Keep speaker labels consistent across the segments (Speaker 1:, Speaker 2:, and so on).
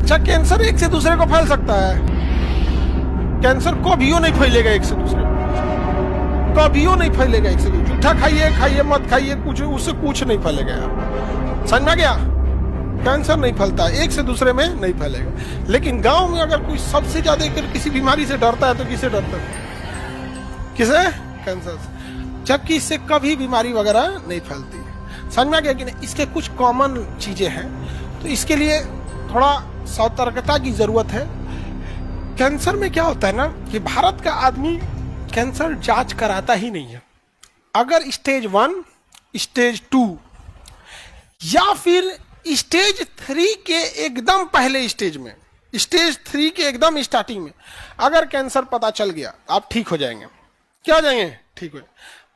Speaker 1: अच्छा, कैंसर एक से दूसरे को फैल सकता है? कैंसर कभियो नहीं फैलेगा एक से दूसरे को, कभियो नहीं फैलेगा एक से दूसरे। जूठा खाइए खाइए मत खाइए, कुछ उससे कुछ नहीं फैलेगा यार, समझ में गया? कैंसर नहीं फैलता, एक से दूसरे में नहीं फैलेगा। लेकिन गांव में अगर कोई सबसे ज्यादा किसी बीमारी से डरता है तो किसे डरता है? किसे? कैंसर से। जबकि इससे कभी बीमारी वगैरह नहीं फैलती है। समझ में गया कि नहीं? इसके कुछ कॉमन चीजें हैं, तो इसके लिए थोड़ा सतर्कता की जरूरत है। कैंसर में क्या होता है ना कि भारत का आदमी कैंसर जांच कराता ही नहीं है। अगर स्टेज 1, स्टेज 2 या फिर स्टेज 3 के एकदम पहले स्टेज में, स्टेज 3 के एकदम स्टार्टिंग में अगर कैंसर पता चल गया, आप ठीक हो जाएंगे। क्या हो जाएंगे? ठीक हो।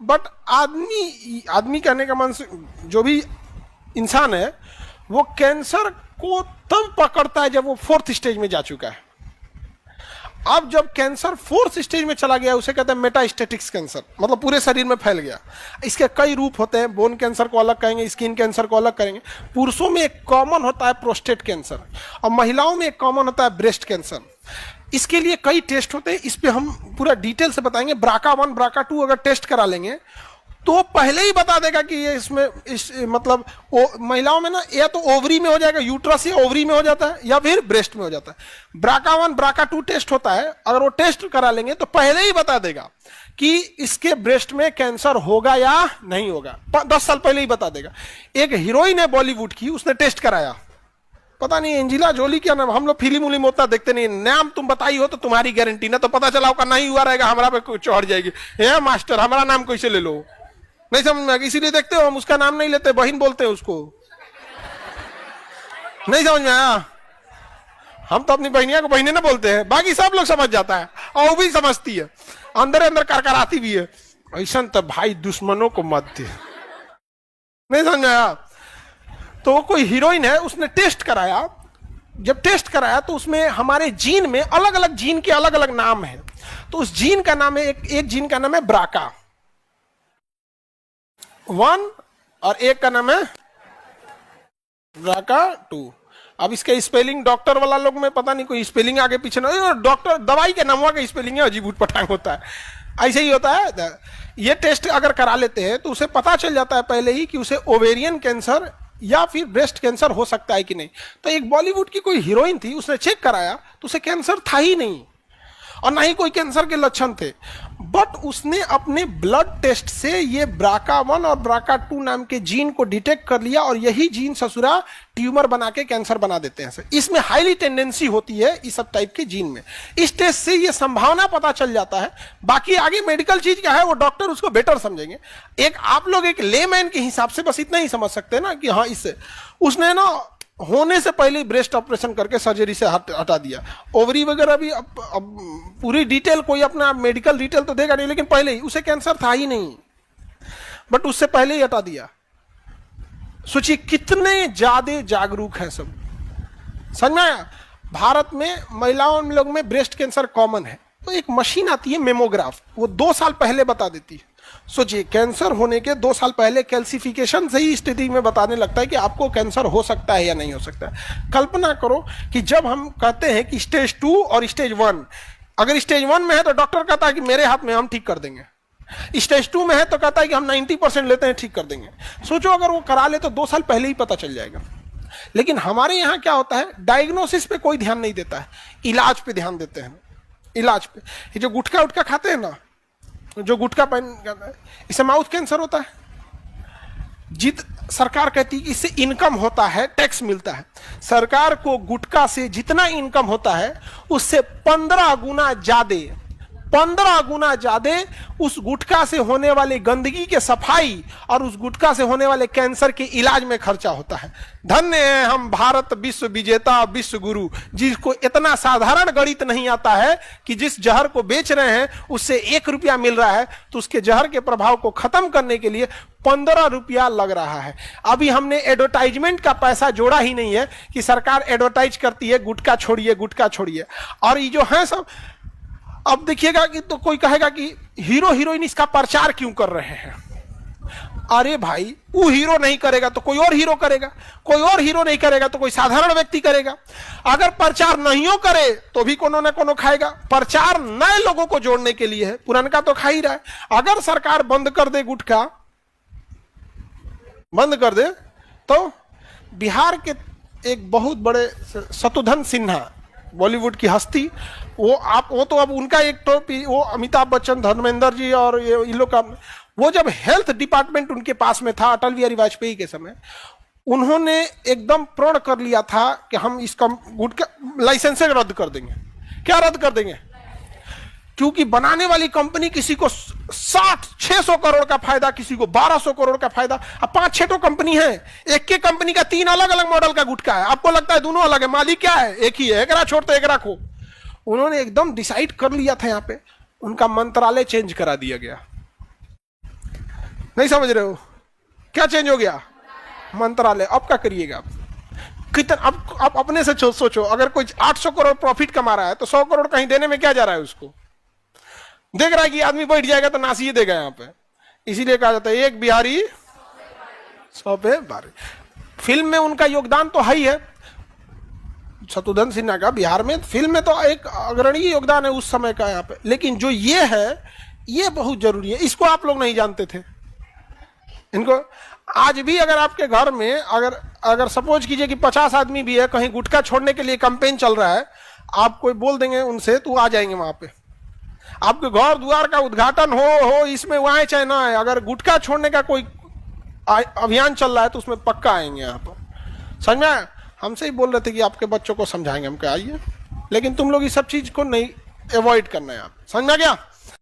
Speaker 1: बट आदमी कहने का मन से, जो भी इंसान है वो कैंसर को तब पकड़ता है जब वो 4th स्टेज में जा चुका है। अब जब कैंसर 4th स्टेज में चला गया उसे कहते हैं मेटास्टेटिक कैंसर, मतलब पूरे शरीर में फैल गया। इसके कई रूप होते हैं, बोन कैंसर को अलग कहेंगे, स्किन कैंसर को अलग करेंगे। पुरुषों में एक कॉमन होता है प्रोस्टेट कैंसर, और महिलाओं में एक कॉमन होता है ब्रेस्ट कैंसर। इसके लिए कई टेस्ट होते हैं, इस पे हम पूरा डिटेल से बताएंगे। BRCA1 BRCA2 अगर टेस्ट करा लेंगे तो पहले ही बता देगा कि ये मतलब महिलाओं में ना या तो ओवरी में हो जाएगा, यूट्रस या ओवरी में हो जाता है, या फिर ब्रेस्ट में हो जाता है। BRCA1 BRCA2 टेस्ट होता है, अगर वो टेस्ट करा लेंगे तो पहले ही बता देगा कि इसके ब्रेस्ट में कैंसर होगा या नहीं होगा। 10 साल पहले ही बता देगा। एक हीरोइन है बॉलीवुड की, उसने टेस्ट कराया, पता नहीं एंजिला जोली क्या नाम, हम लोग फिल्म उलिम उतना देखते नहीं, नाम तुम बताई हो तो तुम्हारी गारंटी ना, तो पता चला होगा नहीं हुआ रहेगा, हमारा पे चढ़ जाएगी, हे मास्टर हमारा नाम कैसे ले लो, नहीं समझ में, इसीलिए देखते हो हम उसका नाम नहीं लेते, बहन बोलते हैं उसको। नहीं समझ में आया? हम तो अपनी बहनिया को बहने ना बोलते हैं, बाकी सब लोग समझ जाता है, और वो भी समझती है, अंदर अंदर करकराती भी है। ऐसा तो भाई दुश्मनों को मत दे। नहीं समझ में आया? तो वो कोई हीरोइन है, उसने टेस्ट कराया। जब टेस्ट कराया तो उसमें हमारे जीन में अलग अलग जीन के अलग अलग नाम है। तो उस जीन का नाम है, एक जीन का नाम है BRCA1 और एक का नाम है BRCA2। अब इसके स्पेलिंग डॉक्टर वाला लोग में पता नहीं कोई स्पेलिंग आगे पीछे ना, डॉक्टर दवाई के नाम का स्पेलिंग है, अजीब उटपटांग होता है, ऐसे ही होता है। ये टेस्ट अगर करा लेते हैं तो उसे पता चल जाता है पहले ही कि उसे ओवेरियन कैंसर या फिर ब्रेस्ट कैंसर हो सकता है कि नहीं। तो एक बॉलीवुड की कोई हीरोइन थी, उसने चेक कराया तो उसे कैंसर था ही नहीं, और ना ही कोई कैंसर के लक्षण थे। बट उसने अपने ब्लड टेस्ट से ये BRCA1 और BRCA2 नाम के जीन को डिटेक्ट कर लिया, और यही जीन ससुरा ट्यूमर बना के कैंसर बना देते हैं। इसमें हाईली टेंडेंसी होती है इस सब टाइप के जीन में। इस टेस्ट से ये संभावना पता चल जाता है। बाकी आगे मेडिकल चीज क्या है वो डॉक्टर उसको बेटर समझेंगे। एक आप लोग एक लेमैन के हिसाब से बस इतना ही समझ सकते हैं ना कि हाँ, इससे उसने ना होने से पहले ब्रेस्ट ऑपरेशन करके सर्जरी से हटा दिया। ओवरी वगैरह भी अब पूरी डिटेल कोई अपना मेडिकल डिटेल तो देगा नहीं, लेकिन पहले ही उसे कैंसर था ही नहीं, बट उससे पहले ही हटा दिया। सोचिए कितने ज्यादा जागरूक हैं सब। समझ में आया? भारत में महिलाओं लोग में ब्रेस्ट कैंसर कॉमन है, तो एक मशीन आती है मेमोग्राफ, वो 2 साल पहले बता देती है। सोचिए कैंसर होने के 2 साल पहले कैल्सिफिकेशन से ही स्थिति में बताने लगता है कि आपको कैंसर हो सकता है या नहीं हो सकता है। कल्पना करो कि जब हम कहते हैं कि स्टेज 2 और स्टेज 1, अगर स्टेज 1 में है तो डॉक्टर कहता है कि मेरे हाथ में, हम ठीक कर देंगे। स्टेज 2 में है तो कहता है कि हम 90% लेते हैं, ठीक कर देंगे। सोचो अगर वो करा ले तो 2 साल पहले ही पता चल जाएगा। लेकिन हमारे यहाँ क्या होता है, डायग्नोसिस पे कोई ध्यान नहीं देता है, इलाज पे ध्यान देते हैं। इलाज पे ये जो गुटखा उटखा खाते हैं ना, जो गुटखा पहन, इससे माउथ कैंसर होता है। सरकार कहती है कि इससे इनकम होता है, टैक्स मिलता है। सरकार को गुटखा से जितना इनकम होता है उससे 15 गुना ज्यादा, 15 गुना ज्यादा उस गुटखा से होने वाली गंदगी के सफाई और उस गुटखा से होने वाले कैंसर के इलाज में खर्चा होता है। धन्य है हम भारत विश्व विजेता विश्व गुरु, जिसको इतना साधारण गणित नहीं आता है कि जिस जहर को बेच रहे हैं उससे 1 रुपया मिल रहा है, तो उसके जहर के प्रभाव को खत्म करने के लिए 15 रुपया लग रहा है। अभी हमने एडवर्टाइजमेंट का पैसा जोड़ा ही नहीं है कि सरकार एडवर्टाइज करती है गुटखा छोड़िए, गुटखा छोड़िए। और ये जो है सब, अब देखिएगा कि तो कोई कहेगा कि हीरो हीरोइन इसका प्रचार क्यों कर रहे हैं। अरे भाई, वो हीरो नहीं करेगा तो कोई और हीरो करेगा, कोई और हीरो नहीं करेगा तो कोई साधारण व्यक्ति करेगा। अगर प्रचार नहीं करे तो भी कोनो ना कोनो खाएगा। प्रचार नए लोगों को जोड़ने के लिए है, पुरानका तो खा ही रहा है। अगर सरकार बंद कर दे, गुटखा बंद कर दे, तो बिहार के एक बहुत बड़े शत्रुघ्न सिन्हा, बॉलीवुड की हस्ती, वो तो अब उनका एक तो वो अमिताभ बच्चन, धर्मेंद्र जी और ये इन लोग का, वो जब हेल्थ डिपार्टमेंट उनके पास में था अटल बिहारी वाजपेयी के समय, उन्होंने एकदम प्रण कर लिया था कि हम इसका गुटखा लाइसेंस रद्द कर देंगे। क्या रद्द कर देंगे? क्योंकि बनाने वाली कंपनी किसी को 600 करोड़ का फायदा, किसी को 1200 करोड़ का फायदा। अब 5-6 तो कंपनी है, एक के कंपनी का 3 अलग अलग मॉडल का गुटखा है। आपको लगता है दोनों अलग है? मालिक क्या है? एक ही है। एकरा छोड़ तो एकरा खो। उन्होंने एकदम डिसाइड कर लिया था। यहाँ पे उनका मंत्रालय चेंज करा दिया गया। नहीं समझ रहे हो? क्या चेंज हो गया? मंत्रालय। अब क्या करिएगा आप? कितना अब अपने से सोचो, अगर कोई 800 करोड़ प्रॉफिट कमा रहा है तो 100 करोड़ कहीं देने में क्या जा रहा है? उसको देख रहा है कि आदमी बैठ जाएगा तो नासिए देगा यहाँ पे। इसीलिए कहा जाता है एक बिहारी 100 पे भारी। फिल्म में उनका योगदान तो है ही है, शत्रुघ्न सिन्हा का बिहार में फिल्म में तो एक अग्रणी योगदान है उस समय का यहाँ पे। लेकिन जो ये है, ये बहुत जरूरी है। इसको आप लोग नहीं जानते थे। इनको आज भी अगर आपके घर में अगर सपोज कीजिए कि 50 आदमी भी है, कहीं गुटखा छोड़ने के लिए कैंपेन चल रहा है, आप कोई बोल देंगे उनसे तो आ जाएंगे वहां पे। आपके घर द्वार का उद्घाटन हो इसमें वो आए चाहे ना आए, अगर गुटखा छोड़ने का कोई अभियान चल रहा है तो उसमें पक्का आएंगे यहाँ पर। समझ में? हमसे ही बोल रहे थे कि आपके बच्चों को समझाएंगे। हम कहा आइए, लेकिन तुम लोग इस सब चीज को नहीं अवॉइड करना है। आप समझ में आ गया?